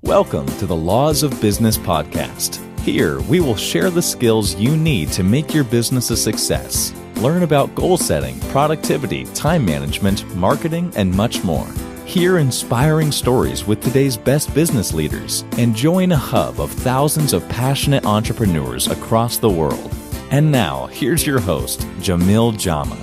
Welcome to the Laws of Business podcast. Here, we will share the skills you need to make your business a success. Learn about goal setting, productivity, time management, marketing, and much more. Hear inspiring stories with today's best business leaders and join a hub of thousands of passionate entrepreneurs across the world. And now, here's your host, Jamil Jama.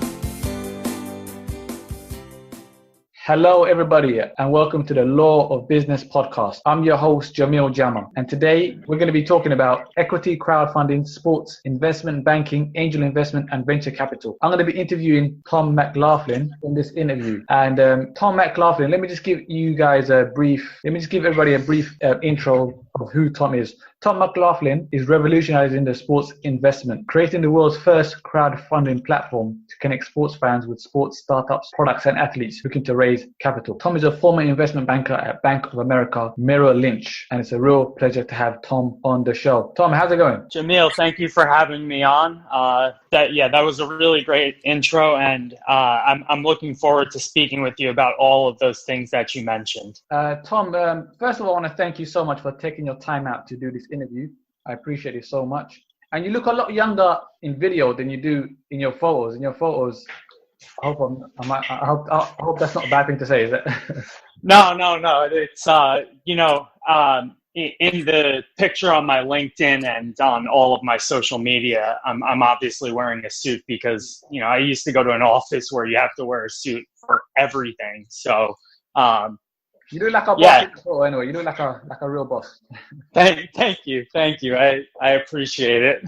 Hello, everybody, and welcome to the Law of Business podcast. I'm your host, Jamil Jama, and today we're going to be talking about equity, crowdfunding, sports, investment banking, angel investment, and venture capital. I'm going to be interviewing Tom McLaughlin in this interview. And Tom McLaughlin, let me just give everybody a brief intro of who Tom is. Tom McLaughlin is revolutionizing the sports investment, creating the world's first crowdfunding platform to connect sports fans with sports startups, products, and athletes looking to raise capital. Tom is a former investment banker at Bank of America, Merrill Lynch, and it's a real pleasure to have Tom on the show. Tom, how's it going? Jamil, thank you for having me on. That was a really great intro, and I'm looking forward to speaking with you about all of those things that you mentioned. Tom, first of all, I want to thank you so much for taking your time out to do this interview. I appreciate it so much. And you look a lot younger in video than you do in your photos. I hope that's not a bad thing to say, is it? No. It's in the picture on my LinkedIn and on all of my social media, I'm obviously wearing a suit because I used to go to an office where you have to wear a suit for everything. So you look like a boss anyway. You look like a real boss. Thank you. I appreciate it.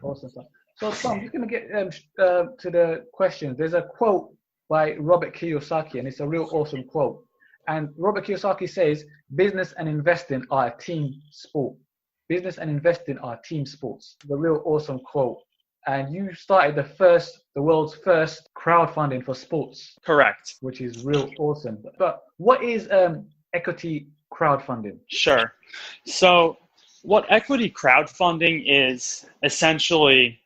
Awesome. So Tom, I'm just going to get to the questions. There's a quote by Robert Kiyosaki, and it's a real awesome quote. And Robert Kiyosaki says, business and investing are a team sport. Business and investing are team sports. The real awesome quote. And you started the world's first crowdfunding for sports. Correct. Which is real awesome. But what is equity crowdfunding? Sure. So what equity crowdfunding is essentially,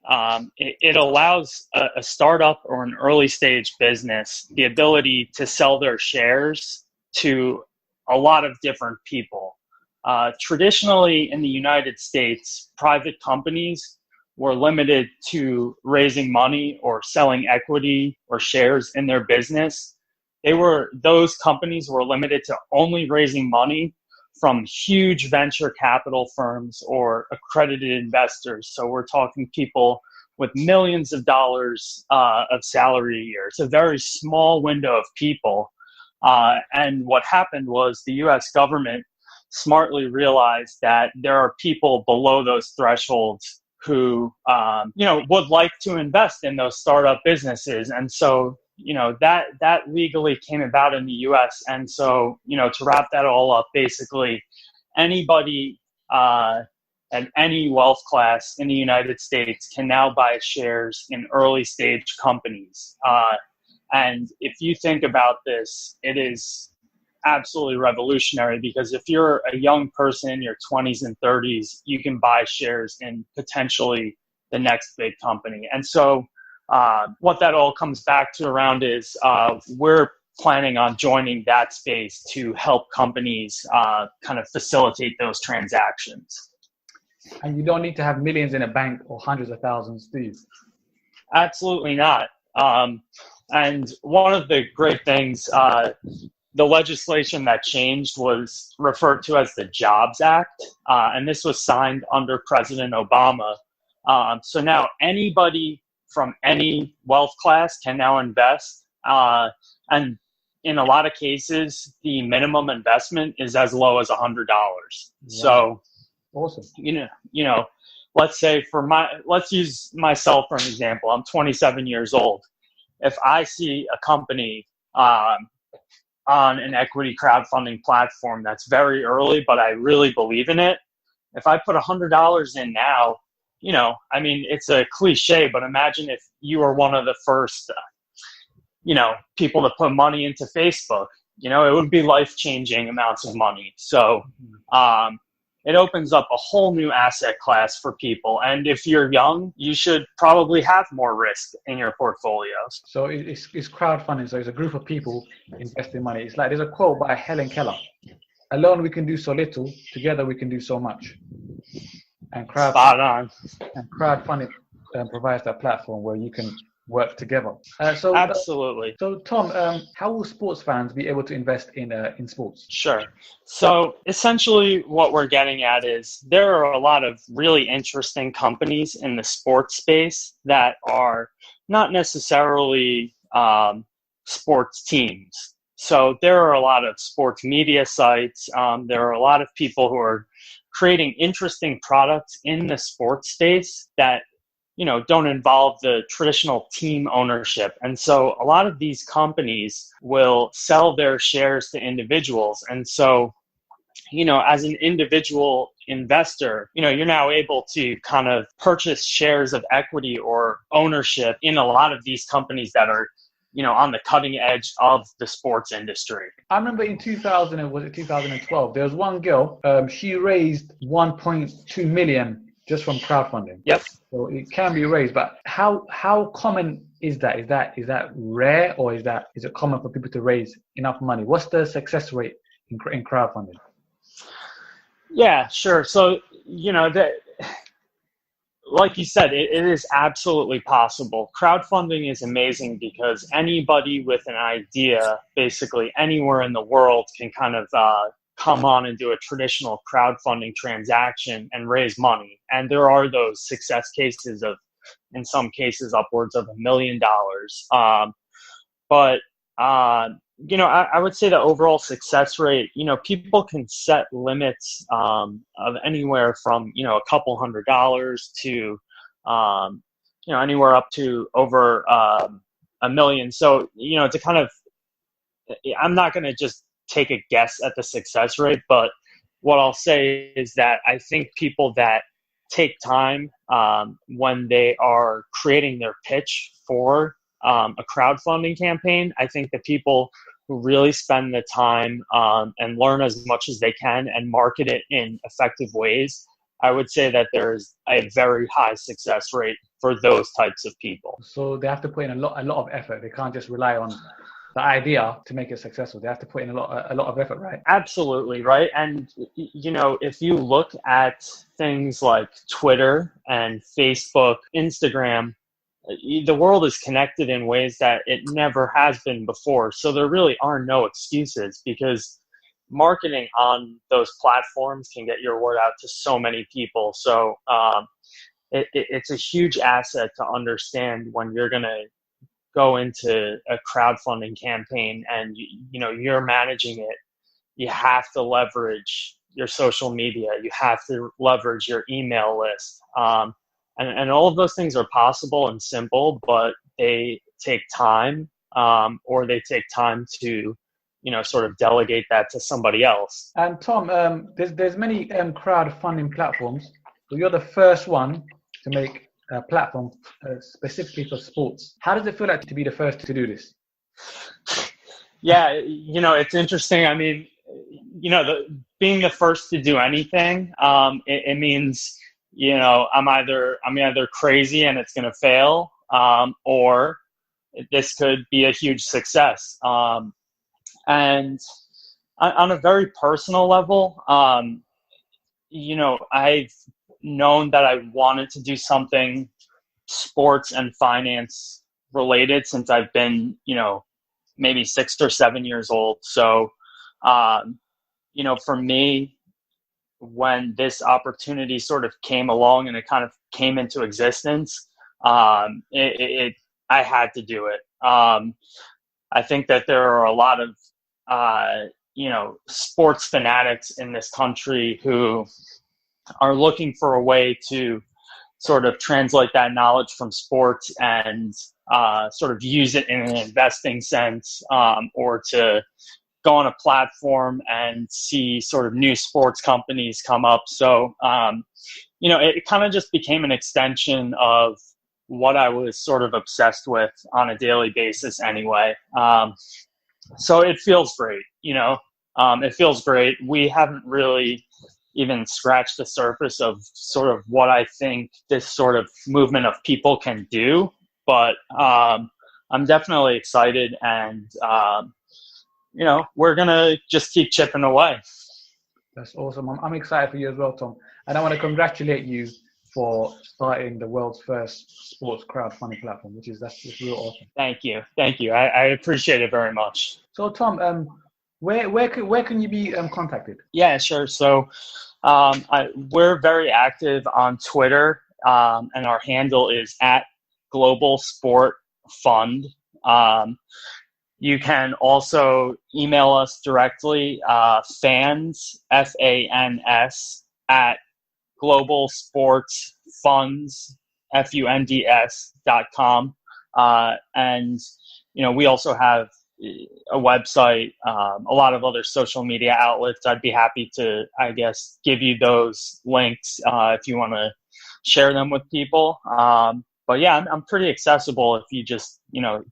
it allows a startup or an early stage business the ability to sell their shares to a lot of different people. Traditionally in the United States, private companies were limited to raising money or selling equity or shares in their business. Those companies were limited to only raising money from huge venture capital firms or accredited investors. So we're talking people with millions of dollars of salary a year. It's a very small window of people. And what happened was the US government smartly realized that there are people below those thresholds who, would like to invest in those startup businesses. And so, that legally came about in the US. And so, to wrap that all up, basically anybody at any wealth class in the United States can now buy shares in early stage companies. And if you think about this, it is absolutely revolutionary because if you're a young person in your 20s and 30s, you can buy shares in potentially the next big company. And so what that all comes back to around is we're planning on joining that space to help companies kind of facilitate those transactions. And you don't need to have millions in a bank or hundreds of thousands, do you? Absolutely not. And one of the great things, the legislation that changed was referred to as the Jobs Act, and this was signed under President Obama. So now anybody from any wealth class can now invest, and in a lot of cases, the minimum investment is as low as $100. Yeah. So, awesome. Let's use myself for an example. I'm 27 years old. If I see a company on an equity crowdfunding platform that's very early, but I really believe in it, if I put $100 in now, it's a cliche, but imagine if you were one of the first, people to put money into Facebook, it would be life-changing amounts of money. So, it opens up a whole new asset class for people. And if you're young, you should probably have more risk in your portfolios. So it's crowdfunding. So it's a group of people investing money. It's like there's a quote by Helen Keller. alone we can do so little, together we can do so much. And Spot on. crowdfunding provides that platform where you can work together. Absolutely. So Tom, how will sports fans be able to invest in sports? Sure. So essentially what we're getting at is there are a lot of really interesting companies in the sports space that are not necessarily sports teams. So there are a lot of sports media sites. There are a lot of people who are creating interesting products in the sports space that don't involve the traditional team ownership. And so a lot of these companies will sell their shares to individuals. And so, as an individual investor, you're now able to kind of purchase shares of equity or ownership in a lot of these companies that are, on the cutting edge of the sports industry. I remember in 2012, there was one girl, she raised 1.2 million just from crowdfunding. Yep. So it can be raised, but how common is that? Is that rare, or is it common for people to raise enough money? What's the success rate in crowdfunding? Yeah, sure. So like you said, it is absolutely possible. Crowdfunding is amazing because anybody with an idea, basically anywhere in the world, can kind of come on and do a traditional crowdfunding transaction and raise money. And there are those success cases of, in some cases, upwards of $1 million. But I would say the overall success rate, people can set limits of anywhere from, a couple $100 to, anywhere up to over $1 million. So, to kind of, I'm not going to just take a guess at the success rate, but what I'll say is that I think people that take time when they are creating their pitch for a crowdfunding campaign, I think the people who really spend the time and learn as much as they can and market it in effective ways, I would say that there's a very high success rate for those types of people. So they have to put in a lot of effort. They can't just rely on the idea to make it successful. They have to put in a lot of effort, right? Absolutely, right. And if you look at things like Twitter and Facebook, Instagram, the world is connected in ways that it never has been before. So there really are no excuses, because marketing on those platforms can get your word out to so many people. So it's a huge asset to understand when you're going to go into a crowdfunding campaign and you're managing it. You have to leverage your social media. You have to leverage your email list. And all of those things are possible and simple, but they take time, or they take time to, sort of delegate that to somebody else. And Tom, there's many crowdfunding platforms. So you're the first one to make a platform specifically for sports. How does it feel like to be the first to do this? Yeah, it's interesting. I mean, being the first to do anything, it means, I'm either crazy and it's going to fail, or this could be a huge success. And on a very personal level, I've known that I wanted to do something sports and finance related since I've been, maybe 6 or 7 years old. So, for me, when this opportunity sort of came along and it kind of came into existence, I had to do it. I think that there are a lot of, sports fanatics in this country who are looking for a way to sort of translate that knowledge from sports and sort of use it in an investing sense, or to go on a platform and see sort of new sports companies come up. So, it kind of just became an extension of what I was sort of obsessed with on a daily basis anyway. So it feels great, it feels great. We haven't really even scratched the surface of sort of what I think this sort of movement of people can do, but I'm definitely excited, and we're gonna just keep chipping away. That's awesome. I'm excited for you as well, Tom. And I want to congratulate you for starting the world's first sports crowdfunding platform, that's just real awesome. Thank you. I appreciate it very much. So, Tom, where can you be contacted? Yeah, sure. So we're very active on Twitter, and our handle is @GlobalSportFund. You can also email us directly, fans, FANS, @globalsportsfunds.com. And, we also have a website, a lot of other social media outlets. I'd be happy to, give you those links if you want to share them with people. But yeah, I'm pretty accessible if you just,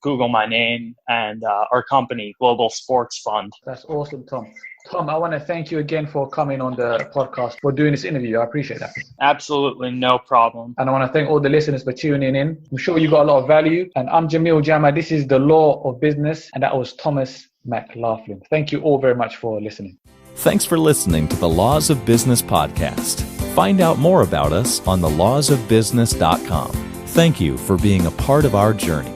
Google my name and our company, Global Sports Fund. That's awesome, Tom. Tom, I want to thank you again for coming on the podcast, for doing this interview. I appreciate that. Absolutely, no problem. And I want to thank all the listeners for tuning in. I'm sure you got a lot of value. And I'm Jamil Jama. This is The Law of Business. And that was Thomas McLaughlin. Thank you all very much for listening. Thanks for listening to the Laws of Business podcast. Find out more about us on thelawsofbusiness.com. Thank you for being a part of our journey.